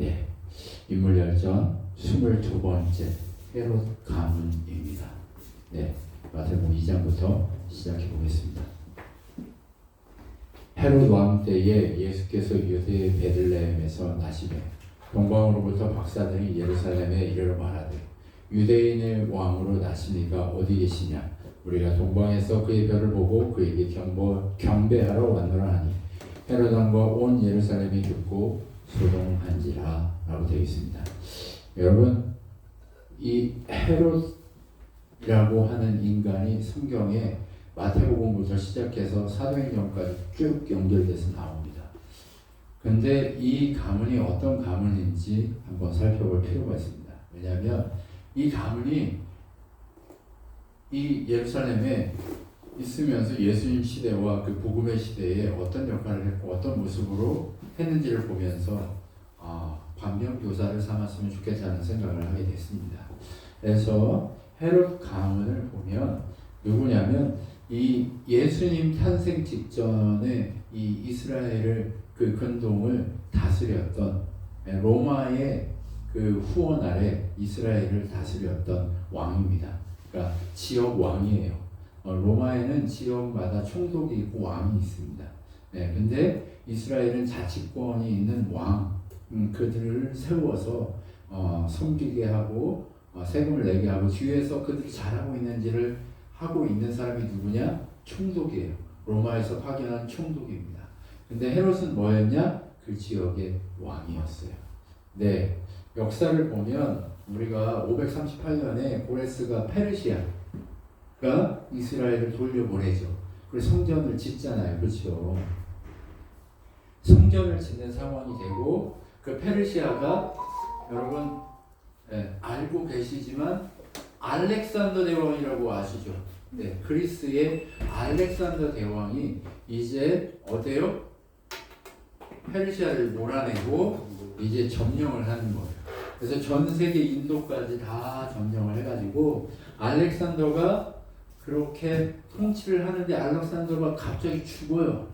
네, 인물열전 22번째 헤롯 가문입니다. 네, 마태복음 2장부터 시작해 보겠습니다. 헤롯 왕 때에 예수께서 유대의 베들레헴에서 나시매 동방으로부터 박사들이 예루살렘에 이르러 말하되 유대인의 왕으로 나시니가 어디 계시냐? 우리가 동방에서 그의 별을 보고 그에게 경배하러 왔노라 하니 헤롯 왕과 온 예루살렘이 듣고 소동한지라 라고 되어 있습니다. 여러분, 이 헤롯이라고 하는 인간이 성경에 마태복음부터 시작해서 사도행전까지 쭉 연결돼서 나옵니다. 근데 이 가문이 어떤 가문인지 한번 살펴볼 필요가 있습니다. 왜냐하면 이 가문이 이 예루살렘에 있으면서 예수님 시대와 그 복음의 시대에 어떤 역할을 했고 어떤 모습으로 했는지를 보면서 반면 교사를 삼았으면 좋겠다는 생각을 하게 됐습니다. 그래서 헤롯 가문을 보면 누구냐면 이 예수님 탄생 직전에 이 이스라엘을 그 근동을 다스렸던 로마의 그 후원 아래 이스라엘을 다스렸던 왕입니다. 그러니까 지역 왕이에요. 로마에는 지역마다 총독이 있고 왕이 있습니다. 네, 근데 이스라엘은 자치권이 있는 왕, 그들을 세워서 섬기게 하고 세금을 내게 하고 뒤에서 그들이 잘하고 있는지를 하고 있는 사람이 누구냐? 총독이에요. 로마에서 파견한 총독입니다. 근데 헤롯은 뭐였냐? 그 지역의 왕이었어요. 네, 역사를 보면 우리가 538년에 고레스가 페르시아가 이스라엘을 돌려보내죠. 그래서 성전을 짓잖아요. 그렇죠? 성전을 짓는 상황이 되고 그 페르시아가 여러분 알고 계시지만 알렉산더 대왕이라고 아시죠? 네, 그리스의 알렉산더 대왕이 이제 어때요? 페르시아를 몰아내고 이제 점령을 하는 거예요. 그래서 전 세계 인도까지 다 점령을 해가지고 알렉산더가 그렇게 통치를 하는데 알렉산더가 갑자기 죽어요.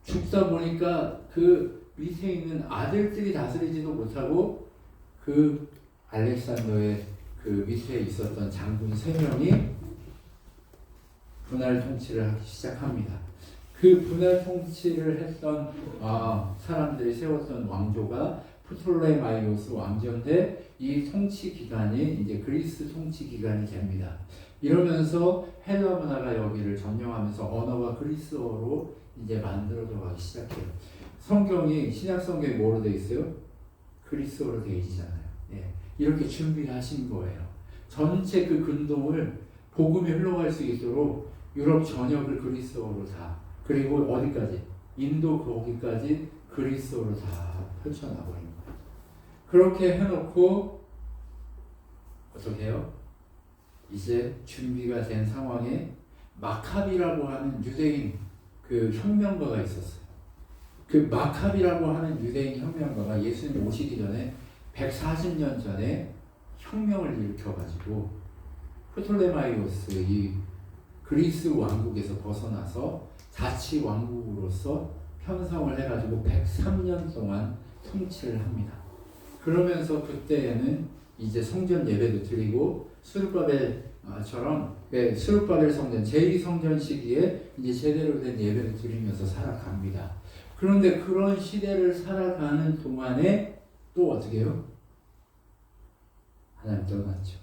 죽다 보니까 그 밑에 있는 아들들이 다스리지도 못하고 그 알렉산더의 그 밑에 있었던 장군 3명이 분할 통치를 하기 시작합니다. 그 분할 통치를 했던 사람들이 세웠던 왕조가 프톨레마이오스 왕조인데 이 통치 기간이 이제 그리스 통치 기간이 됩니다. 이러면서 헬라 문화가 여기를 점령하면서 언어가 그리스어로 이제 만들어져 가기 시작해요. 성경이 신약 성경이 뭐로 되어 있어요? 그리스어로 되어 있잖아요. 네. 이렇게 준비하신 거예요. 전체 그 근동을 복음이 흘러갈 수 있도록 유럽 전역을 그리스어로 다, 그리고 어디까지? 인도 거기까지 그리스어로 다 펼쳐나버린 거예요. 그렇게 해놓고 어떻게 해요? 이제 준비가 된 상황에 마카비라고 하는 유대인 그 혁명가가 있었어요. 그 마카비라고 하는 유대인 혁명가가 예수님 오시기 전에 140년 전에 혁명을 일으켜가지고 프톨레마이오스 이 그리스 왕국에서 벗어나서 자치 왕국으로서 편성을 해가지고 103년 동안 통치를 합니다. 그러면서 그때에는 이제 성전 예배도 드리고 스룹바벨처럼 스룹바벨 성전 제2성전 시기에 이제 제대로 된 예배를 드리면서 살아갑니다. 그런데 그런 시대를 살아가는 동안에 또 어떻게 해요? 하나님 떠났죠.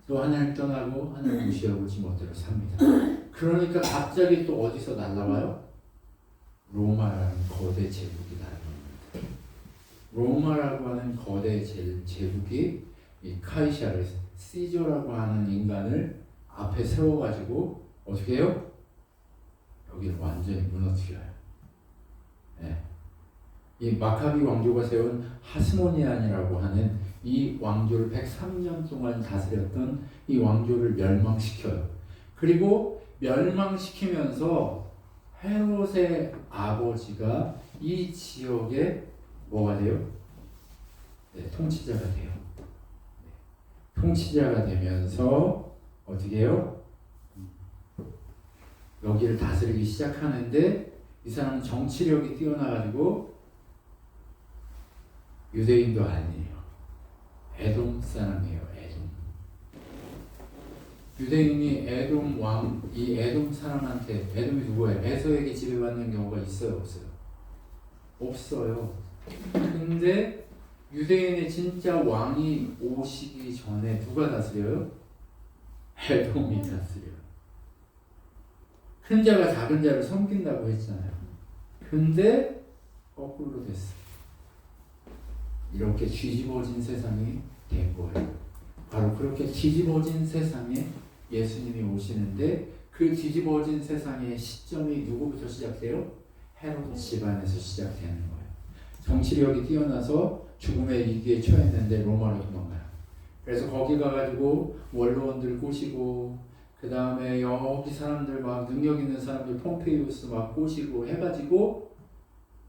또 하나님 떠나고 하나님 무시하고 지 멋대로 삽니다. 그러니까 갑자기 또 어디서 날라와요? 로마라는 거대 제국이 날라옵니다. 로마라고 하는 거대 제국이 이 카이사르 시저라고 하는 인간을 앞에 세워가지고 어떻게 해요? 여기를 완전히 무너뜨려요. 네. 이 마카비 왕조가 세운 하스모니안이라고 하는 이 왕조를 103년 동안 다스렸던 이 왕조를 멸망시켜요. 그리고 멸망시키면서 헤롯의 아버지가 이 지역에 뭐가 돼요? 네, 통치자가 돼요. 네. 통치자가 되면서 어떻게 해요? 여기를 다스리기 시작하는데 이 사람은 정치력이 뛰어나가지고 유대인도 아니에요. 에돔 사람이에요. 에돔. 유대인이 에돔 왕, 이 에돔 사람한테, 에돔이 누구예요? 에서에게 지배받는 경우가 있어요, 없어요? 없어요. 근데 유대인의 진짜 왕이 오시기 전에 누가 다스려요? 에돔이 다스려요. 큰 자가 작은 자를 섬긴다고 했잖아요. 근데 거꾸로 됐어요. 이렇게 뒤집어진 세상이 된 거예요. 바로 그렇게 뒤집어진 세상에 예수님이 오시는데, 그 뒤집어진 세상의 시점이 누구부터 시작돼요? 헤롯 집안에서 시작되는 거예요. 정치력이 뛰어나서 죽음의 위기에 처했는데 로마로 도망가요. 그래서 거기 가가지고 원로원들 꼬시고, 그 다음에 여기 사람들 막 능력 있는 사람들 폼페이우스 막 꼬시고 해가지고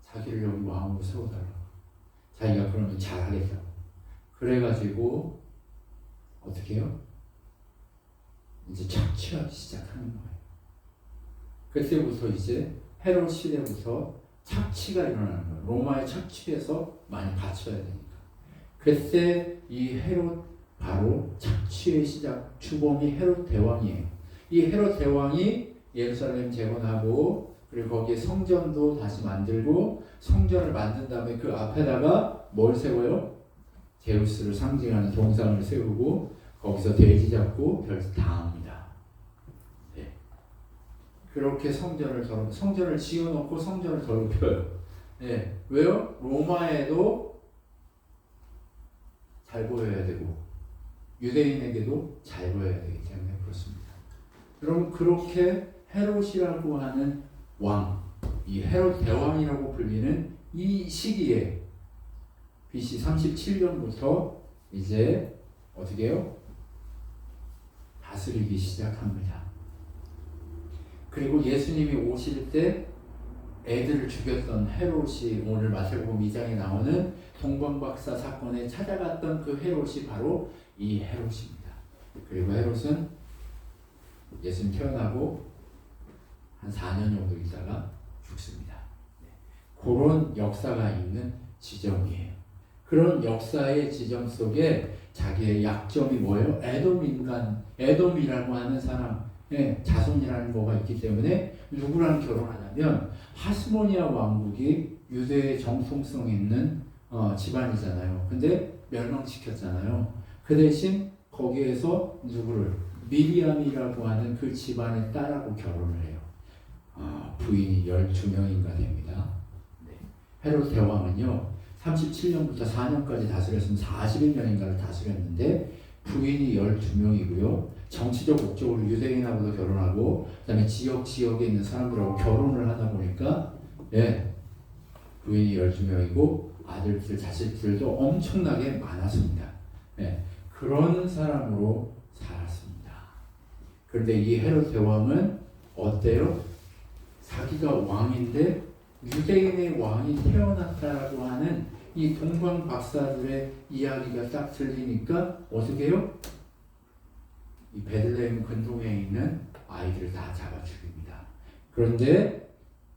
자기를 여기 왕으로 세워달라고. 자기가 그러면 잘하겠다고. 그래가지고 어떻게 해요? 이제 착취하기 시작하는 거예요. 그때부터 이제 헤롯 시대부터 착취가 일어나는 거예요. 로마에 착취해서 많이 바쳐야 되니까. 그때 이 헤롯, 바로 착취의 시작, 주범이 헤롯 대왕이에요. 이 헤롯 대왕이 예루살렘 재건하고, 그리고 거기에 성전도 다시 만들고, 성전을 만든 다음에 그 앞에다가 뭘 세워요? 제우스를 상징하는 동상을 세우고, 거기서 돼지 잡고 별 당합니다. 네. 그렇게 성전을 지어놓고 성전을 더럽혀요. 네. 왜요? 로마에도 잘 보여야 되고 유대인에게도 잘 보여야 되기 때문에 그렇습니다. 그럼 그렇게 헤롯이라고 하는 왕, 이 헤롯 대왕이라고 불리는 이 시기에 BC 37년부터 이제 어떻게 해요? 다스리기 시작합니다. 그리고 예수님이 오실 때 애들을 죽였던 헤롯이, 오늘 마태복음 2장에 나오는 동방박사 사건에 찾아갔던 그 헤롯이 바로 이 헤롯입니다. 그리고 헤롯은 예수님 태어나고 한 4년 정도 있다가 죽습니다. 그런 역사가 있는 지점이에요. 그런 역사의 지점 속에 자기의 약점이 뭐예요? 에돔이라고 하는 사람의 자손이라는 거가 있기 때문에 누구랑 결혼하냐면 하스모니아 왕국이 유대의 정통성 있는 집안이잖아요. 근데 멸망시켰잖아요. 그 대신 거기에서 누구를, 미리암이라고 하는 그 집안의 딸하고 결혼을 해요. 부인이 12명인가 됩니다. 네. 헤롯 대왕은요 37년부터 4년까지 다스렸으면 41년인가를 다스렸는데 부인이 12명이고요. 정치적 목적으로 유대인하고도 결혼하고, 그 다음에 지역에 있는 사람들하고 결혼을 하다 보니까 부인이 12명이고 아들들, 자식들도 엄청나게 많았습니다. 그런 사람으로 살았습니다. 그런데 이 헤롯 대왕은 어때요? 자기가 왕인데 유대인의 왕이 태어났다라고 하는 이 동방 박사들의 이야기가 딱 들리니까 어떻게 해요? 이 베들레헴 근동에 있는 아이들을 다 잡아 죽입니다. 그런데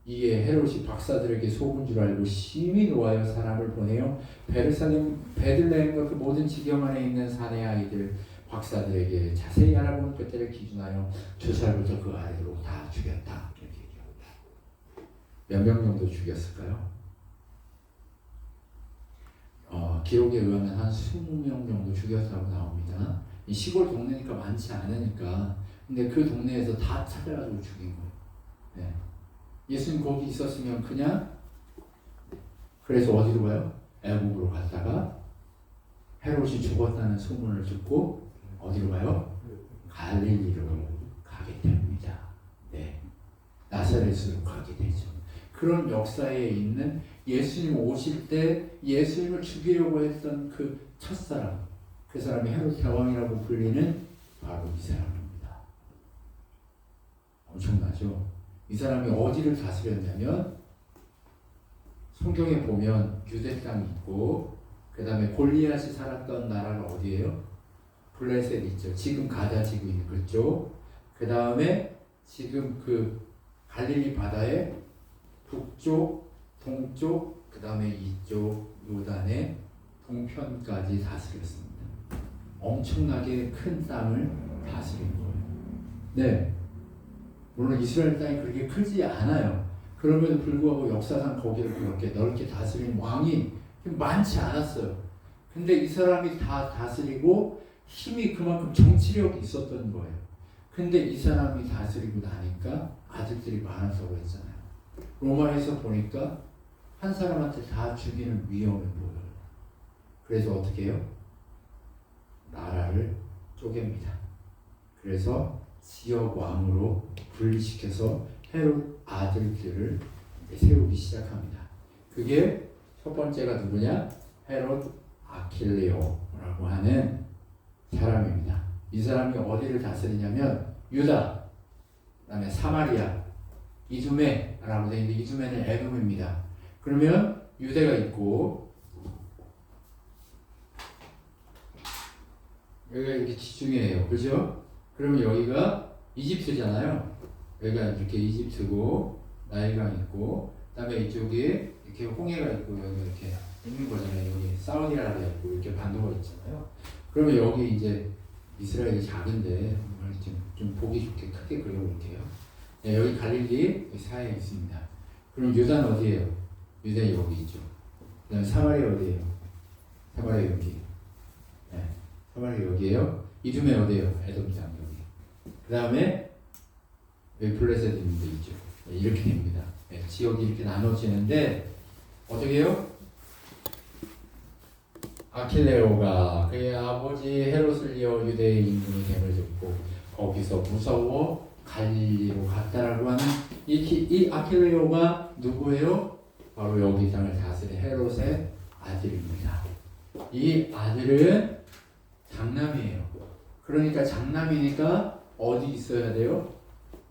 이에 헤롯이 박사들에게 속은 줄 알고 심히 노하여 사람을 보내요. 베들레헴과 그 모든 지경 안에 있는 사내 아이들 박사들에게 자세히 알아보는 그때를 기준하여 두 살부터 그 아래로 다 죽였다. 이렇게 얘기합니다. 몇 명 정도 죽였을까요? 기록에 의하면 한 20명 정도 죽였다고 나옵니다. 이 시골 동네니까 많지 않으니까. 근데 그 동네에서 다 찾아가지고 죽인 거예요. 네. 예수님 거기 있었으면 그냥, 그래서 어디로 가요? 애국으로 갔다가 헤롯이 죽었다는 소문을 듣고 어디로 가요? 갈릴리로 가게 됩니다. 네. 나사렛으로 가게 되죠. 그런 역사에 있는 예수님 오실 때 예수님을 죽이려고 했던 그 첫사람, 그 사람이 헤롯 대왕이라고 불리는 바로 이 사람입니다. 엄청나죠? 이 사람이 어디를 다스렸냐면, 성경에 보면 유대 땅이 있고, 그 다음에 골리앗이 살았던 나라가 어디예요? 블레셋 있죠. 지금 가자 지구 있는 그쪽. 그 다음에 지금 그 갈릴리 바다의 북쪽, 동쪽, 그 다음에 이쪽 요단의 동편까지 다스렸습니다. 엄청나게 큰 땅을 다스린 거예요. 네, 물론 이스라엘 땅이 그렇게 크지 않아요. 그럼에도 불구하고 역사상 거기를 그렇게 넓게 다스린 왕이 많지 않았어요. 근데 이 사람이 다 다스리고 힘이 그만큼 정치력이 있었던 거예요. 근데 이 사람이 다스리고 나니까 아들들이 많아서 그랬잖아요. 로마에서 보니까 한 사람한테 다 죽이는 위험이 보여요. 그래서 어떻게 해요? 나라를 쪼갭니다. 그래서 지역 왕으로 분리시켜서 헤롯 아들들을 세우기 시작합니다. 그게 첫 번째가 누구냐? 헤롯 아킬레오라고 하는 사람입니다. 이 사람이 어디를 다스리냐면 유다, 그다음에 사마리아, 이두메라고 되어 있는데 이두메는 에돔입니다. 그러면 유대가 있고 여기가 이렇게 지중해예요. 그죠? 그러면 여기가 이집트잖아요. 여기가 이렇게 이집트고 나일강 있고 그다음에 이쪽에 이렇게 홍해가 있고 여기 이렇게 있는 거잖아요. 여기 사우디아라비아 있고 이렇게 반도가 있잖아요. 그러면 여기 이제 이스라엘이 작은데 좀 보기 좋게 크게 그려볼게요. 네, 여기 갈릴리 사이에 있습니다. 그럼 유다는 어디예요? 유다 여기 있죠. 그다음에 사마리아 어디예요? 사마리아 여기. 네, 사마리아 여기예요. 이두메 어디예요? 에돔 땅 여기. 그다음에 여기 블레셋 있는 데 있죠. 네, 이렇게 됩니다. 네, 지역이 이렇게 나눠지는데 어떻게 해요? 아킬레오가 그의 아버지 헤롯을 이어 유대의 임금이 됨을 듣고 거기서 무서워 갈릴리로 갔다라고 하는 이 아킬레오가 누구예요? 바로 여기 땅을 다스린 헤롯의 아들입니다. 이 아들은 장남이에요. 그러니까 장남이니까 어디 있어야 돼요?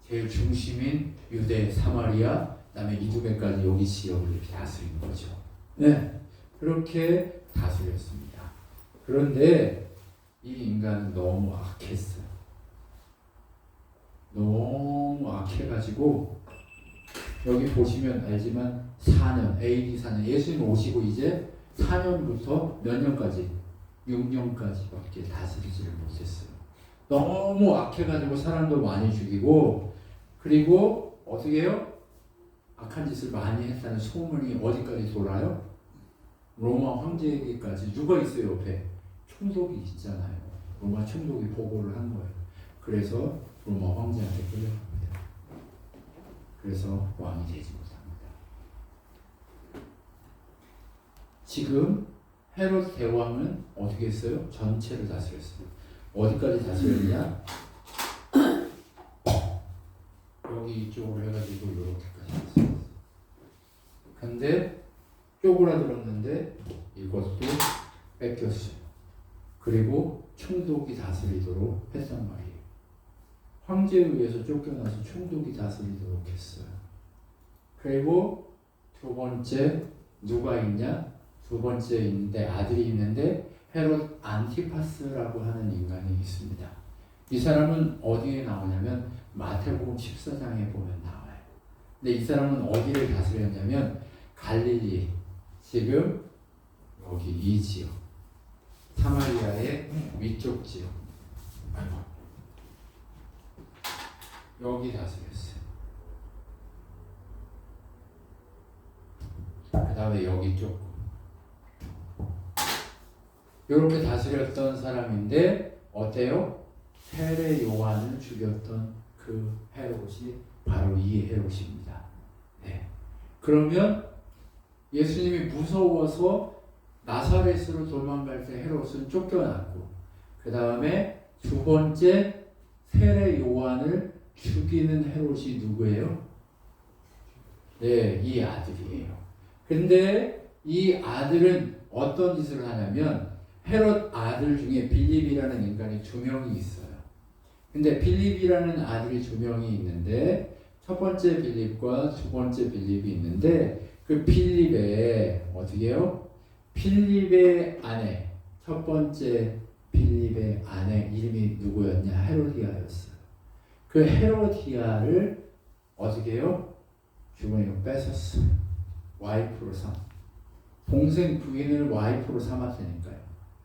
제일 중심인 유대, 사마리아, 그다음에 이두메까지 여기 지역을 이렇게 다스리는 거죠. 네, 그렇게 다스렸습니다. 그런데 이 인간은 너무 악했어요. 너무 악해가지고 여기 보시면 알지만 4년, AD 4년, 예수님 오시고 이제 4년부터 몇 년까지? 6년까지밖에 다스리지를 못했어요. 너무 악해가지고 사람도 많이 죽이고 그리고 어떻게 해요? 악한 짓을 많이 했다는 소문이 어디까지 돌아요? 로마 황제에게까지. 누가 있어요 옆에? 총독이 있잖아요. 로마 총독이 보고를 한 거예요. 그래서 로마 황제한테 끌려갑니다. 그래서 왕이 되지 못합니다. 지금 헤롯 대왕은 어떻게 했어요? 전체를 다스렸어요. 어디까지 다스렸냐? 여기 이쪽으로 해가지고 이렇게까지 다스렸어요. 근데 쪼그라들었는데 이것도 뺏겼어요. 그리고 총독이 다스리도록 했단 말이에요. 황제에 의해서 쫓겨나서 총독이 다스리도록 했어요. 그리고 두 번째 누가 있냐? 두 번째 있는데 아들이 있는데 헤롯 안티파스라고 하는 인간이 있습니다. 이 사람은 어디에 나오냐면 마태복음 14장에 보면 나와요. 근데 이 사람은 어디를 다스렸냐면 갈릴리, 지금 여기 이 지역, 사마리아의 위쪽 지역, 여기 다스렸어요. 그 다음에 여기 쪽, 이렇게 다스렸던 사람인데 어때요? 세례 요한을 죽였던 그 헤롯이 바로 이 헤롯입니다. 네. 그러면 예수님이 무서워서 나사렛으로 도망갈 때 헤롯은 쫓겨났고 그 다음에 두 번째 세례 요한을 죽이는 헤롯이 누구예요? 네, 이 아들이에요. 근데 이 아들은 어떤 짓을 하냐면 헤롯 아들 중에 빌립이라는 인간이 두 명이 있어요. 근데 빌립이라는 아들이 두 명이 있는데 첫 번째 빌립과 두 번째 빌립이 있는데 그 빌립의 어떻게 해요? 빌립의 아내, 첫 번째 빌립의 아내 이름이 누구였냐? 헤로디아였어요. 그 헤로디아를 어떻게 해요? 주머니로 뺏었어요. 와이프로 삼. 동생 부인을 와이프로 삼았으니까요.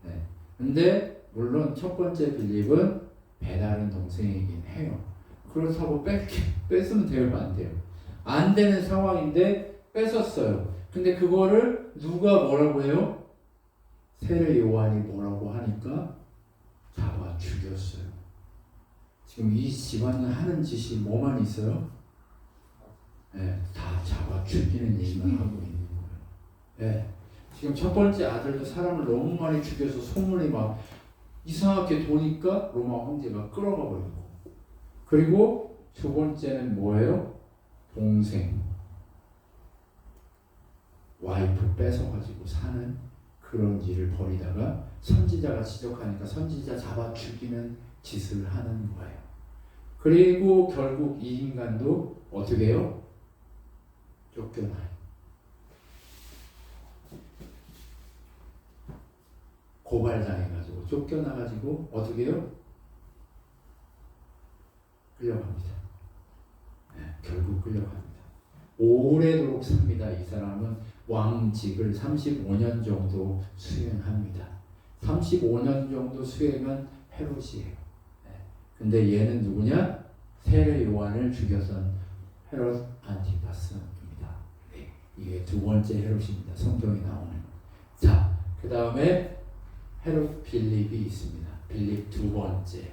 네. 근데 물론 첫 번째 빌립은 배다른 동생이긴 해요. 그렇다고 뺏으면 돼요, 안 돼요? 안 되는 상황인데 뺏었어요. 근데 그거를 누가 뭐라고 해요? 세례 요한이 뭐라고 하니까 잡아 죽였어요. 지금 이 집안은 하는 짓이 뭐만 있어요? 네, 다 잡아 죽이는 일만 하고 있는 거예요. 네. 지금 첫 번째 아들도 사람을 너무 많이 죽여서 소문이 막 이상하게 도니까 로마 황제가 끌어가 버리고, 그리고 두 번째는 뭐예요? 동생 와이프 뺏어가지고 사는 그런 일을 벌이다가 선지자가 지적하니까 선지자 잡아 죽이는 짓을 하는 거예요. 그리고 결국 이 인간도 어떻게 해요? 쫓겨나요. 고발당해가지고 쫓겨나가지고 어떻게 해요? 끌려갑니다. 네, 결국 끌려갑니다. 오래도록 삽니다. 이 사람은 왕직을 35년 정도 수행합니다. 35년 정도 수행한 헤롯이에요. 네. 근데 얘는 누구냐? 세례 요한을 죽여선 헤롯 안티파스입니다. 네. 이게 두 번째 헤롯입니다. 성경에 나오는. 자, 그 다음에 헤롯 빌립이 있습니다. 빌립 두 번째.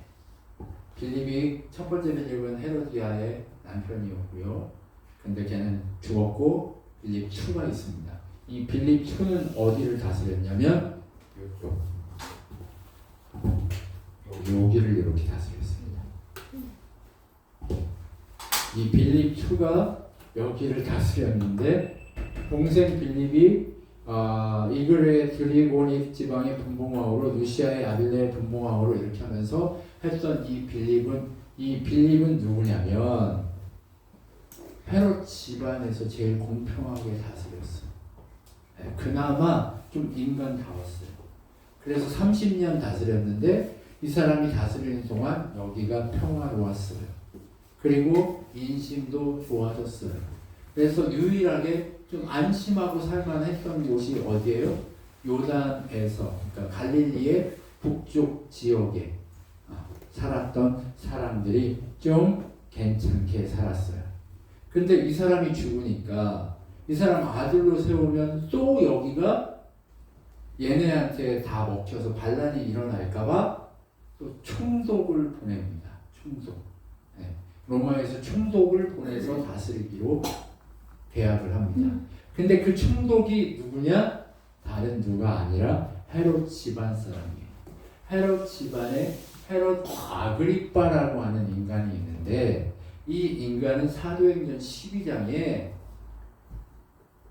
빌립이 첫 번째 빌립은 헤로디아의 남편이었고요. 근데 걔는 죽었고 빌립 2가 있습니다. 이 빌립 2는 어디를 다스렸냐면 이쪽. 여기를 이렇게 다스렸습니다. 이 빌립 2가 여기를 다스렸는데 동생 빌립이 이글의 드리고닉 지방의 분봉왕으로 루시아의 아빌레의 분봉왕으로 이렇게 하면서 했던 이 빌립은 누구냐면 헤롯 집안에서 제일 공평하게 다스렸어요. 네, 그나마 좀 인간다웠어요. 그래서 30년 다스렸는데 이 사람이 다스리는 동안 여기가 평화로웠어요. 그리고 인심도 좋아졌어요. 그래서 유일하게 좀 안심하고 살만했던 곳이 어디예요? 요단에서, 그러니까 갈릴리의 북쪽 지역에 살았던 사람들이 좀 괜찮게 살았어요. 근데 이 사람이 죽으니까 이 사람 아들로 세우면 또 여기가 얘네한테 다 먹혀서 반란이 일어날까봐 또 총독을 보냅니다. 총독. 네. 로마에서 총독을 보내서 다스리기로 계약을 합니다. 근데 그 총독이 누구냐? 다른 누가 아니라 헤롯 집안 사람이에요. 헤롯 집안에 헤롯 아그리빠라고 하는 인간이 있는데 이 인간은 사도행전 12장에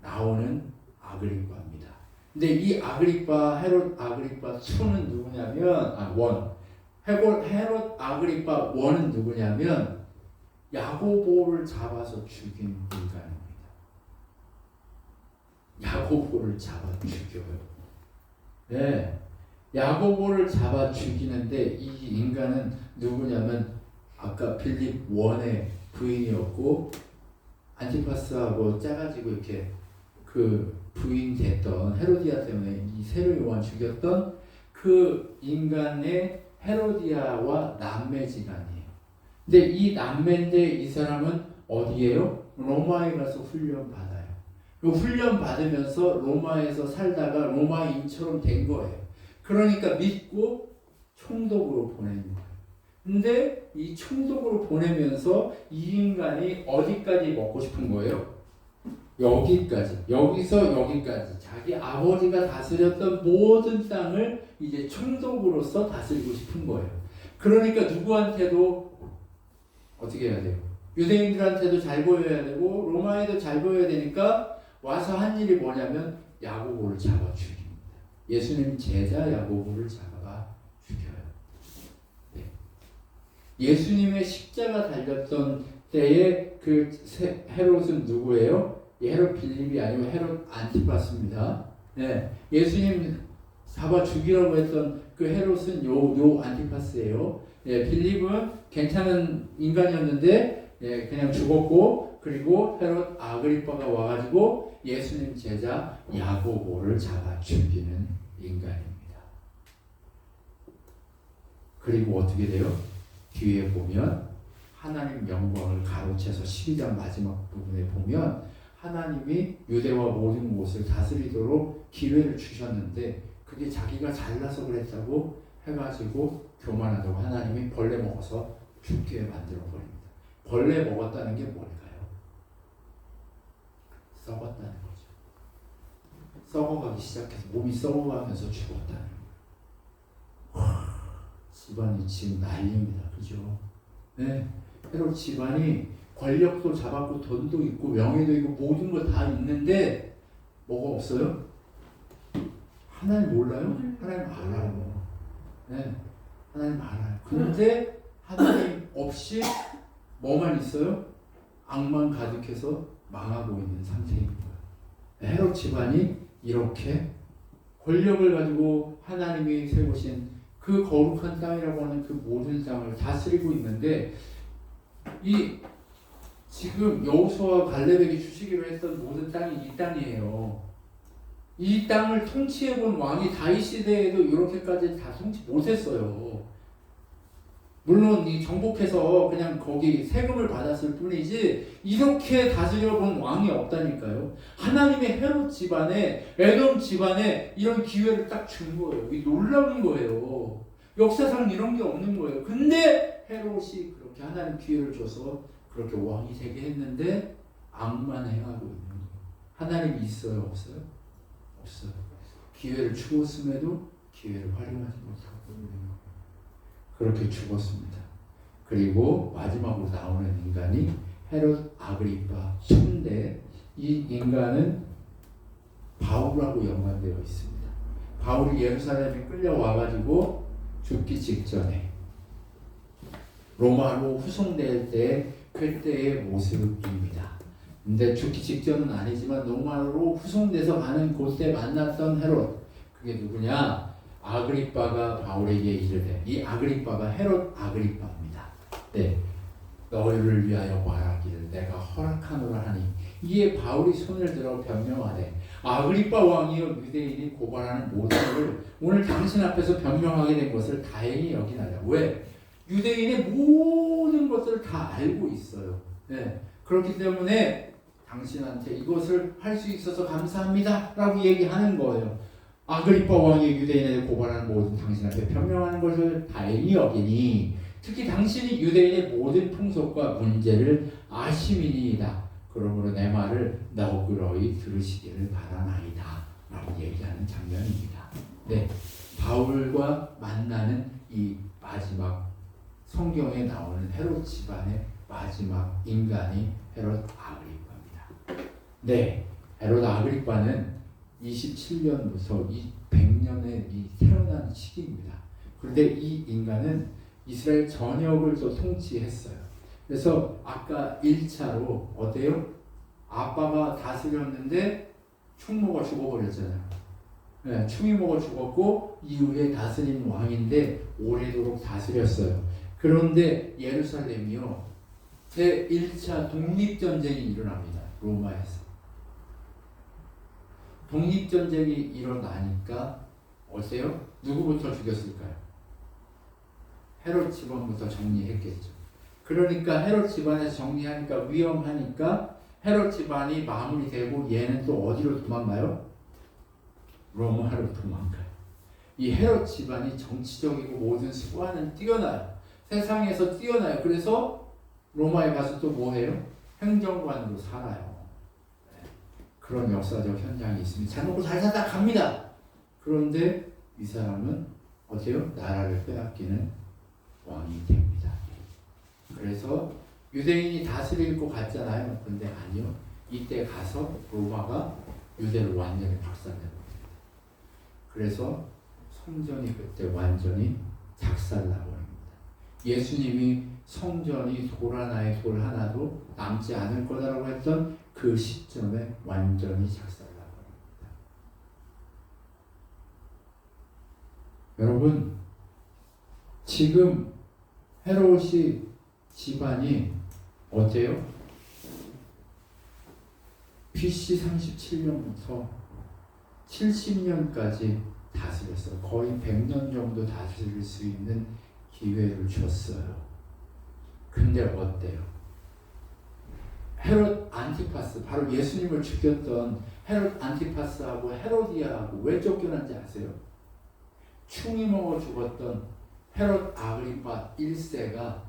나오는 아그리빠입니다. 근데 이 아그리빠, 헤롯 아그리빠 2는 누구냐면 헤롯 아그리빠 1은 누구냐면 야고보를 잡아서 죽인 인간입니다. 야고보를 잡아 죽여요. 네. 야고보를 잡아 죽이는데 이 인간은 누구냐면 아까 빌립 1의 부인이었고 안티파스하고 짜가지고 이렇게 그 부인 됐던 헤로디아 때문에 이 세례 요한 죽였던 그 인간의 헤로디아와 남매지간이에요. 근데 이 남매인데 이 사람은 어디예요? 로마에 가서 훈련 받아요. 훈련 받으면서 로마에서 살다가 로마인처럼 된 거예요. 그러니까 믿고 총독으로 보내는 거예요. 근데 이 총독으로 보내면서 이 인간이 어디까지 먹고 싶은 거예요? 여기까지. 여기서 여기까지. 자기 아버지가 다스렸던 모든 땅을 이제 총독으로서 다스리고 싶은 거예요. 그러니까 누구한테도 어떻게 해야 돼요? 유대인들한테도 잘 보여야 되고 로마에도 잘 보여야 되니까 와서 한 일이 뭐냐면 야고보를 잡아 죽입니다. 예수님 제자 야고보를 잡아 죽여요. 네. 예수님의 십자가 달렸던 때에 그 헤롯은 누구예요? 헤롯 빌립이 아니고 헤롯 안티파스입니다. 네. 예수님 잡아 죽이라고 했던 그 헤롯은 요 안티파스예요. 네. 빌립은 괜찮은 인간이었는데 그냥 죽었고 그리고 헤롯 아그리빠가 와가지고 예수님 제자 야고보를 잡아 죽이는 인간입니다. 그리고 어떻게 돼요? 뒤에 보면 하나님 영광을 가로채서 12장 마지막 부분에 보면 하나님이 유대와 모든 곳을 다스리도록 기회를 주셨는데 그게 자기가 잘나서 그랬다고 해가지고 교만하다고 하나님이 벌레 먹어서 죽게 만들어 버립니다. 벌레 먹었다는 게 뭘까요? 썩었다는 거죠. 썩어가기 시작해서 몸이 썩어가면서 죽었다는 거예요. 집안이 지금 난리입니다. 그죠? 네. 헤롯 집안이 권력도 잡았고 돈도 있고 명예도 있고 모든 거 다 있는데 뭐가 없어요? 하나님 몰라요? 하나님 알아요. 네. 하나님 알아요. 근데 하나님 없이 뭐만 있어요? 악만 가득해서 망하고 있는 상태인 거예요. 헤롯 집안이 이렇게 권력을 가지고 하나님이 세우신 그 거룩한 땅이라고 하는 그 모든 땅을 다스리고 있는데 이 지금 여호수아와 갈렙에게 주시기로 했던 모든 땅이 이 땅이에요. 이 땅을 통치해본 왕이 다윗 시대에도 이렇게까지 다 통치 못했어요. 물론 이 정복해서 그냥 거기 세금을 받았을 뿐이지 이렇게 다스려본 왕이 없다니까요. 하나님의 헤롯 집안에 에돔 집안에 이런 기회를 딱 준 거예요. 이 놀라운 거예요. 역사상 이런 게 없는 거예요. 근데 헤롯이 그렇게 하나님 기회를 줘서 그렇게 왕이 되게 했는데 악만 행하고 있는 거예요. 하나님이 있어요? 없어요? 없어요. 기회를 주었음에도 기회를 활용하지 못하고 있는 거예요. 그렇게 죽었습니다. 그리고 마지막으로 나오는 인간이 헤롯 아그리빠 춘대. 이 인간은 바울하고 연관되어 있습니다. 바울이 예루살렘에 끌려와가지고 죽기 직전에 로마로 후송될 때 그때의 모습입니다. 근데 죽기 직전은 아니지만 로마로 후송돼서 가는 곳에 만났던 헤롯. 그게 누구냐? 아그리빠가 바울에게 이르되, 이 아그리빠가 헤롯 아그리빠입니다. 네, 너희를 위하여 말하기를 내가 허락하노라 하니 이에 바울이 손을 들어 변명하되 아그리빠 왕이여 유대인이 고발하는 모든 것을 오늘 당신 앞에서 변명하게 된 것을 다행히 여기나이다. 왜? 유대인의 모든 것들을 다 알고 있어요. 네, 그렇기 때문에 당신한테 이것을 할 수 있어서 감사합니다 라고 얘기하는 거예요. 아그리빠 왕이 유대인을 고발하는 모든 당신한테 변명하는 것을 다행히 여기니 특히 당신이 유대인의 모든 풍속과 문제를 아심이니이다. 그러므로 내 말을 너그러이 들으시기를 바라나이다 라고 얘기하는 장면입니다. 네, 바울과 만나는 이 마지막 성경에 나오는 헤롯 집안의 마지막 인간이 헤롯 아그리빠입니다. 네, 헤롯 아그리빠는 27년부터 이 100년의 이 태어난 시기입니다. 그런데 이 인간은 이스라엘 전역을 또 통치했어요. 그래서 아까 1차로 어때요? 아빠가 다스렸는데 충모가 죽어버렸잖아요. 네, 충이 먹어 죽었고 이후에 다스린 왕인데 오래도록 다스렸어요. 그런데 예루살렘이요, 제1차 독립전쟁이 일어납니다. 로마에서. 독립전쟁이 일어나니까 어때요? 누구부터 죽였을까요? 헤롯 집안부터 정리했겠죠. 그러니까 헤롯 집안에서 정리하니까 위험하니까 헤롯 집안이 마무리되고 얘는 또 어디로 도망가요? 로마로 도망가요. 이 헤롯 집안이 정치적이고 모든 수완은 뛰어나요. 세상에서 뛰어나요. 그래서 로마에 가서 또 뭐해요? 행정관으로 살아요. 그런 역사적 현장이 있습니다. 잘 먹고 잘 살다 갑니다. 그런데 이 사람은 어때요? 나라를 빼앗기는 왕이 됩니다. 그래서 유대인이 다스릴 것 같잖아요. 그런데 아니요. 이때 가서 로마가 유대를 완전히 박살내버립니다. 그래서 성전이 그때 완전히 작살나버립니다. 예수님이 성전이 돌 하나에 돌 하나도 남지 않을 거다라고 했던 그 시점에 완전히 작살나버립니다. 여러분, 지금 헤롯이 집안이 어때요? BC 37년부터 70년까지 다스렸어요. 거의 100년 정도 다스릴 수 있는 기회를 줬어요. 근데 어때요? 헤롯 안티파스, 바로 예수님을 죽였던 헤롯 안티파스하고 헤로디아하고 왜 쫓겨난지 아세요? 충이 먹어 죽었던 헤롯 아그리파 1세가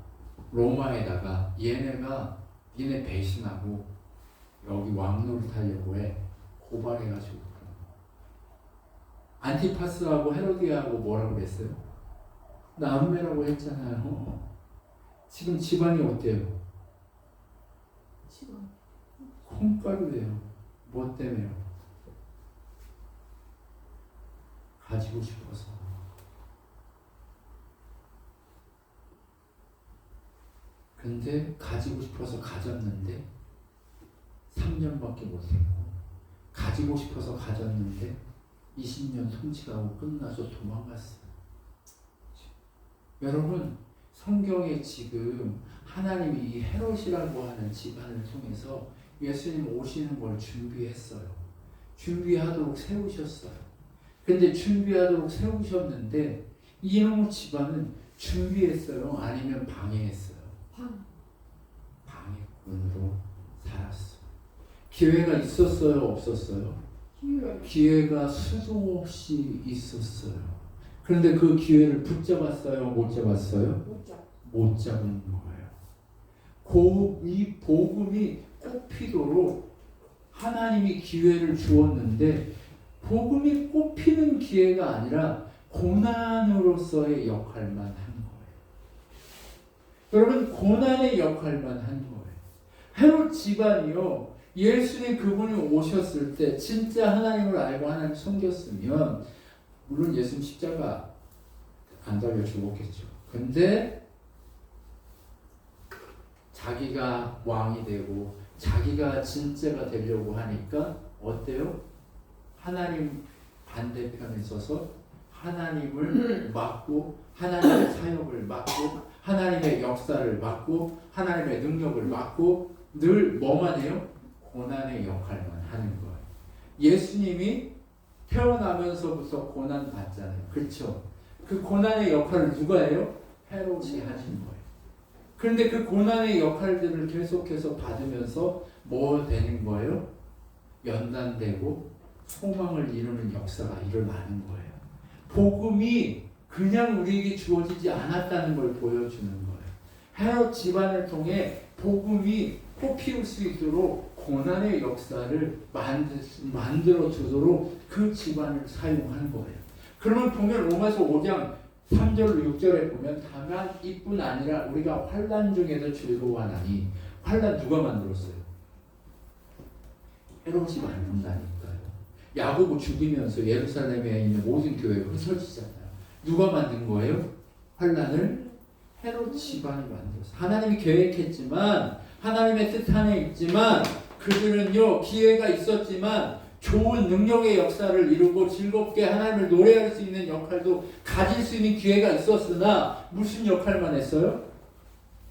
로마에다가 얘네가 니네 배신하고 여기 왕노릇 하려고 해 고발해가지고 안티파스하고 헤로디아하고 뭐라고 그랬어요? 남매라고 했잖아요. 지금 집안이 어때요? 콩가루예요. 뭐 때문에요? 가지고 싶어서. 근데 가지고 싶어서 가졌는데 3년밖에 못했고, 가지고 싶어서 가졌는데 20년 통치하고 끝나서 도망갔어요. 여러분, 성경에 지금 하나님이 이 헤롯이라고 하는 집안을 통해서 예수님 오시는 걸 준비했어요. 준비하도록 세우셨어요. 근데 준비하도록 세우셨는데 이놈의 집안은 준비했어요? 아니면 방해했어요? 방해꾼으로 살았어요. 기회가 있었어요? 없었어요? 기회가 수도 없이 있었어요. 그런데 그 기회를 붙잡았어요? 못 잡았어요? 못 잡은 거예요. 이 복음이 꽃피도록 하나님이 기회를 주었는데 복음이 꽃피는 기회가 아니라 고난으로서의 역할만 한 거예요. 여러분, 고난의 역할만 한 거예요. 헤롯 집안이요, 예수님 그분이 오셨을 때 진짜 하나님을 알고 하나님 섬겼으면 물론 예수님 십자가 안 달려 죽었겠죠. 근데 자기가 왕이 되고 자기가 진짜가 되려고 하니까 어때요? 하나님 반대편에 서서 하나님을 막고 하나님의 사역을 막고 하나님의 역사를 막고 하나님의 능력을 막고 늘 뭐만 해요? 고난의 역할만 하는 거예요. 예수님이 태어나면서부터 고난 받잖아요. 그렇죠? 그 고난의 역할을 누가 해요? 헤롯이 하신 거예요. 그런데 그 고난의 역할들을 계속해서 받으면서 뭐 되는 거예요? 연단되고 소망을 이루는 역사가 일어나는 거예요. 복음이 그냥 우리에게 주어지지 않았다는 걸 보여주는 거예요. 헤롯 집안을 통해 복음이 꽃피울 수 있도록 고난의 역사를 만들어 주도록 그 집안을 사용한 거예요. 그러면 보면 로마서 5장 3절로 6절에 보면 다만 이뿐 아니라 우리가 환난 중에도 즐거워하나니, 환난 누가 만들었어요? 헤롯이 만든다니까요. 야고보 죽이면서 예루살렘에 있는 모든 교회가 흩어지잖아요. 누가 만든 거예요? 환난을 헤롯 집안이 만들었어요. 하나님이 계획했지만, 하나님의 뜻 안에 있지만, 그들은요, 기회가 있었지만 좋은 능력의 역사를 이루고 즐겁게 하나님을 노래할 수 있는 역할도 가질 수 있는 기회가 있었으나 무슨 역할만 했어요?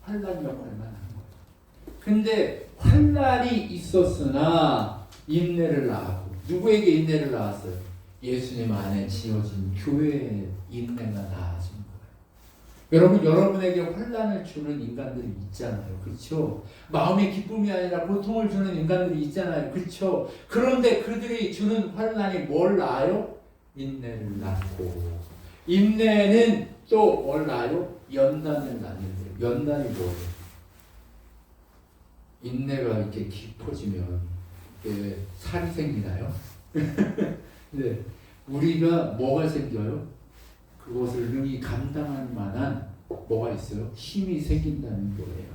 환난 역할만 한 거예요. 근데 환난이 있었으나 인내를 낳았고, 누구에게 인내를 낳았어요? 예수님 안에 지어진 교회의 인내가 낳아진 거예요. 여러분, 여러분에게 환난을 주는 인간들이 있잖아요. 그렇죠? 마음의 기쁨이 아니라 고통을 주는 인간들이 있잖아요. 그렇죠? 그런데 그들이 주는 환난이 뭘 낳아요? 인내를 낳고, 인내는 또 뭘 낳아요? 연단을 낳는데, 연단이 뭐예요? 인내가 이렇게 깊어지면 살이 생기나요? 네. 우리가 뭐가 생겨요? 그것을 능히 감당할 만한 뭐가 있어요? 힘이 생긴다는 거예요.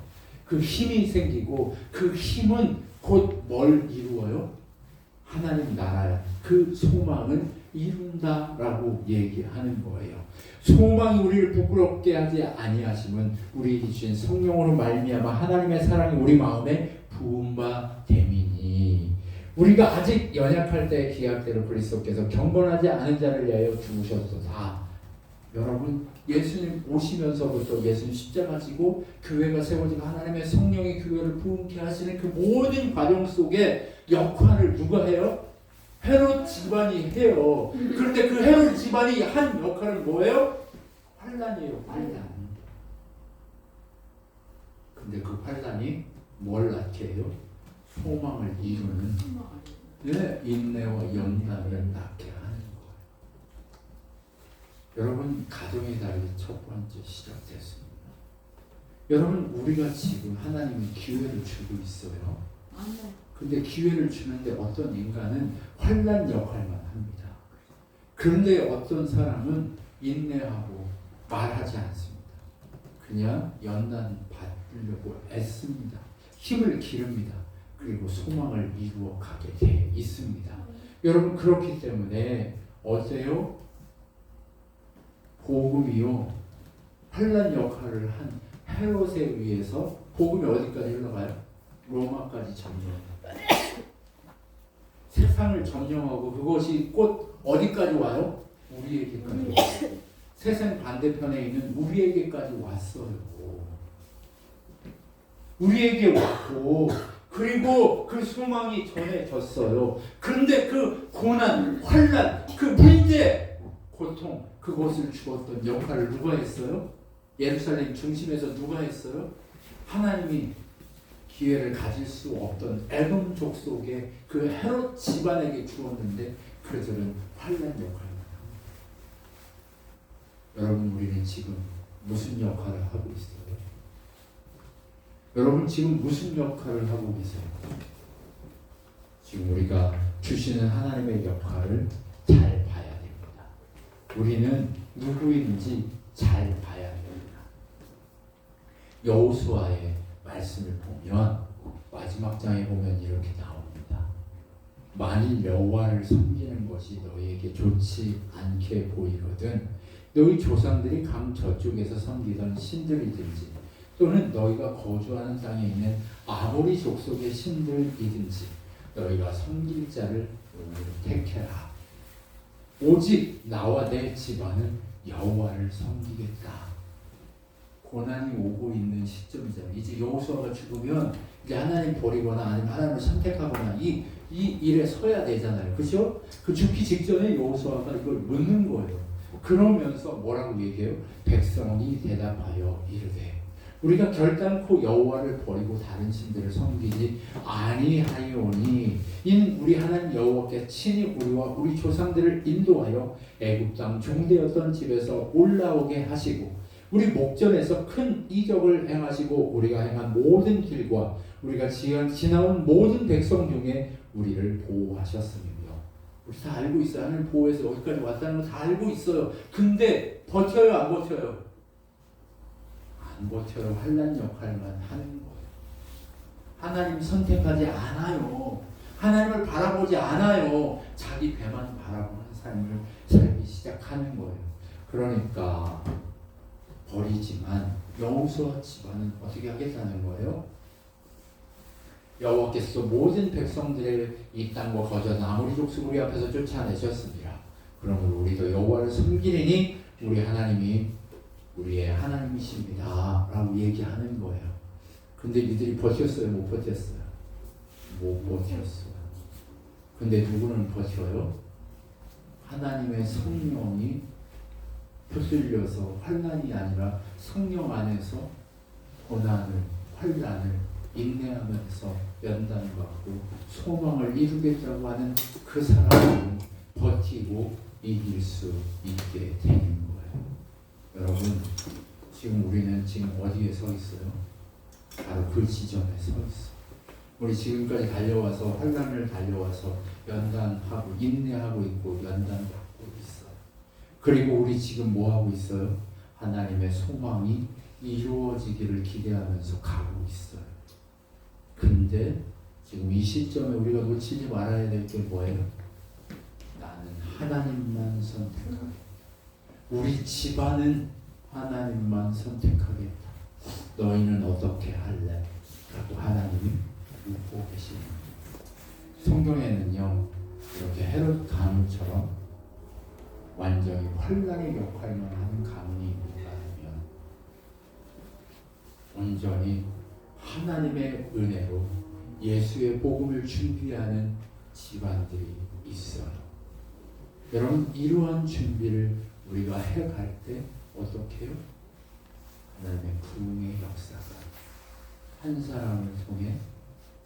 그 힘이 생기고 그 힘은 곧 뭘 이루어요? 하나님 나라, 그 소망을 이룬다라고 얘기하는 거예요. 소망이 우리를 부끄럽게 하지 아니하심은 우리에게 주신 성령으로 말미암아 하나님의 사랑이 우리 마음에 부은 바 됨이니, 우리가 아직 연약할 때 기약대로 그리스도께서 경건하지 않은 자를 위하여 죽으셨도다. 여러분, 예수님 오시면서부터 예수님 십자가 지고 교회가 세워지고 하나님의 성령이 교회를 부흥케 하시는 그 모든 과정 속에 역할을 누가 해요? 헤롯 집안이 해요. 그런데 그 헤롯 집안이 한 역할은 뭐예요? 환란이에요. 환란. 근데 그 환란이 뭘 낳게 해요? 소망을 이루는 인내와 연단을 낳게 하는 거예요. 여러분, 가정의 달이 첫 번째 시작됐습니다. 여러분, 우리가 지금 하나님이 기회를 주고 있어요. 근데 기회를 주는데 어떤 인간은 환난 역할만 합니다. 그런데 어떤 사람은 인내하고 말하지 않습니다. 그냥 연단 받으려고 애씁니다. 힘을 기릅니다. 그리고 소망을 이루어 가게 돼 있습니다. 여러분, 그렇기 때문에 어때요? 복음이요, 환난 역할을 한 헤롯에 의해서 복음이 어디까지 흘러가요? 로마까지 점령합니다. 세상을 점령하고 그것이 곧 어디까지 와요? 우리에게까지 와요. 세상 반대편에 있는 우리에게까지 왔어요. 우리에게 왔고, 그리고 그 소망이 전해졌어요. 그런데 그 고난, 환난, 그 문제, 고통, 그것을 주었던 역할을 누가 했어요? 예루살렘 중심에서 누가 했어요? 하나님이 기회를 가질 수 없던 에돔 족속의 그 헤롯 집안에게 주었는데, 그들은 환난 역할을 합니다. 여러분, 우리는 지금 무슨 역할을 하고 있어요? 여러분, 지금 무슨 역할을 하고 계세요? 지금 우리가 주시는 하나님의 역할을 잘 봐야 됩니다. 우리는 누구인지 잘 봐야 됩니다. 여호수아의 말씀을 보면 마지막 장에 보면 이렇게 나옵니다. 만일 여호와를 섬기는 것이 너희에게 좋지 않게 보이거든 너희 조상들이 강 저쪽에서 섬기던 신들이든지 또는 너희가 거주하는 땅에 있는 아모리 족속의 신들이든지 너희가 섬길 자를 오늘 택해라. 오직 나와 내 집안은 여호와를 섬기겠다. 고난이 오고 있는 시점이잖아요. 이제 여호수아가 죽으면 이제 하나님 버리거나 아니면 하나님을 선택하거나 이 일에 서야 되잖아요. 그렇죠? 그 죽기 직전에 여호수아가 이걸 묻는 거예요. 그러면서 뭐라고 얘기해요? 백성이 대답하여 이르되 우리가 결단코 여호와를 버리고 다른 신들을 섬기지 아니하리오니 이는 우리 하나님 여호와께 친히 우리와 우리 조상들을 인도하여 애굽 땅 종되었던 집에서 올라오게 하시고 우리 목전에서 큰 이적을 행하시고 우리가 행한 모든 길과 우리가 지나온 모든 백성 중에 우리를 보호하셨으며 우리 다 알고 있어요. 하나님 보호해서 여기까지 왔다는 거 다 알고 있어요. 근데 버텨요, 안 버텨요? 안 버텨요. 환난 역할만 하는 거예요. 하나님 선택하지 않아요. 하나님을 바라보지 않아요. 자기 배만 바라보는 삶을 살기 시작하는 거예요. 그러니까 버리지만 여호수아 집안은 어떻게 하겠다는 거예요? 여호와께서 모든 백성들의 이 땅과 거주하는 아모리 족속 우리 앞에서 쫓아내셨습니다. 그러므로 우리도 여호와를 섬기리니 우리 하나님이 우리의 하나님이십니다 라고 얘기하는 거예요. 근데 이들이 버텼어요? 못 버텼어요? 못 버텼어요. 근데 누구는 버텨요? 하나님의 성령이 휩쓸려서 환난이 아니라 성령 안에서 고난을, 환난을 인내하면서 연단받고 소망을 이루겠다고 하는 그 사람은 버티고 이길 수 있게 되는 거예요. 여러분, 지금 우리는 지금 어디에 서 있어요? 바로 그 지점에 서 있어요. 우리 지금까지 달려와서 환난을 달려와서 연단하고 인내하고 있고 연단받고 있어요. 그리고 우리 지금 뭐 하고 있어요? 하나님의 소망이 이루어지기를 기대하면서 가고 있어요. 근데 지금 이 시점에 우리가 놓치지 말아야 될 게 뭐예요? 나는 하나님만 선택하겠다. 우리 집안은 하나님만 선택하겠다. 너희는 어떻게 할래? 라고 하나님이 묻고 계십니다. 성경에는요, 이렇게 헤롯 가문처럼 완전히 환난의 역할만 하는 가문이 있는가 하면 온전히 하나님의 은혜로 예수의 복음을 준비하는 집안들이 있어요. 여러분, 이러한 준비를 우리가 해갈 때 어떻게 해요? 하나님의 부흥의 역사가 한 사람을 통해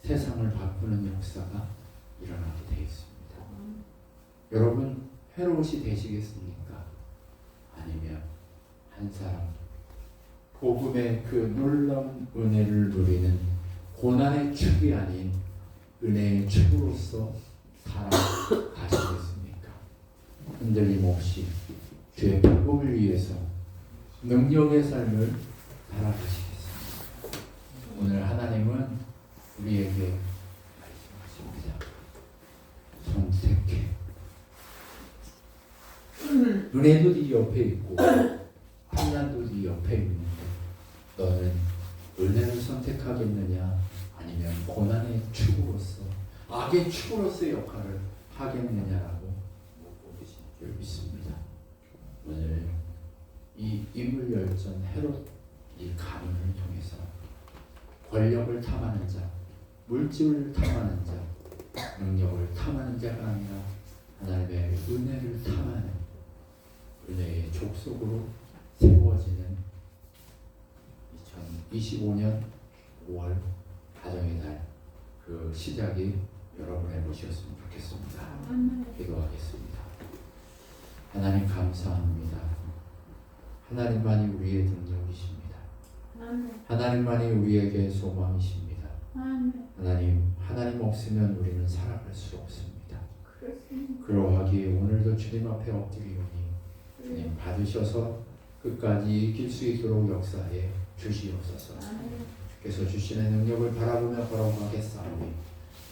세상을 바꾸는 역사가 일어나게 되어 있습니다. 여러분, 헤롯이 되시겠습니까? 아니면 한 사람 복음의 그 놀라운 은혜를 누리는 고난의 축이 아닌 은혜의 축으로서 살아가시겠습니까? 흔들림 없이 주의 복음을 위해서 능력의 삶을 살아가시겠습니다. 오늘 하나님은 우리에게 말씀하십니다. 선택해. 은혜도 네 옆에 있고 환난도 네 옆에 있는데 너는 은혜를 선택하겠느냐 아니면 고난의 축으로서 악의 축으로서의 역할을 하겠느냐라고 묻고 계신 줄 믿습니다. 오늘 이 인물열전 헤롯 이 가문을 통해서 권력을 탐하는 자, 물질을 탐하는 자, 능력을 탐하는 자가 아니라 하나님의 은혜를 탐하는 은혜의 족속으로 세워지는 2025년 5월 가정의 날 그 시작이 여러분의 것이었으면 좋겠습니다. 기도하겠습니다. 하나님 감사합니다. 하나님만이 우리의 능력이십니다. 하나님만이 우리에게 소망이십니다. 하나님 없으면 우리는 살아갈 수 없습니다. 그러하기에 오늘도 주님 앞에 엎드리오니 주님 받으셔서 끝까지 이길 수 있도록 역사에 주시옵소서. 주께서 주시는 능력을 바라보며 걸어가겠사오니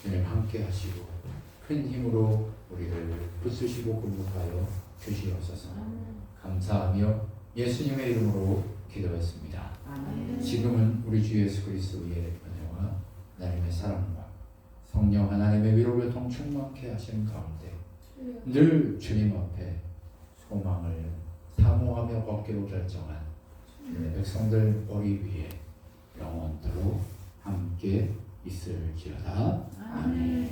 주님 함께 하시고 큰 힘으로 우리를 붙드시고 공급하여 주시옵소서. 감사하며 예수님의 이름으로 기도했습니다. 지금은 우리 주 예수 그리스도의 은혜와 하나님의 사랑과 성령 하나님의 위로를 통충만케 하시는 가운데 늘 주님 앞에 소망을 사모하며 걷기로 결정한 주님의 백성들 머리 위에 영원토록 함께 있을지어다. 아멘.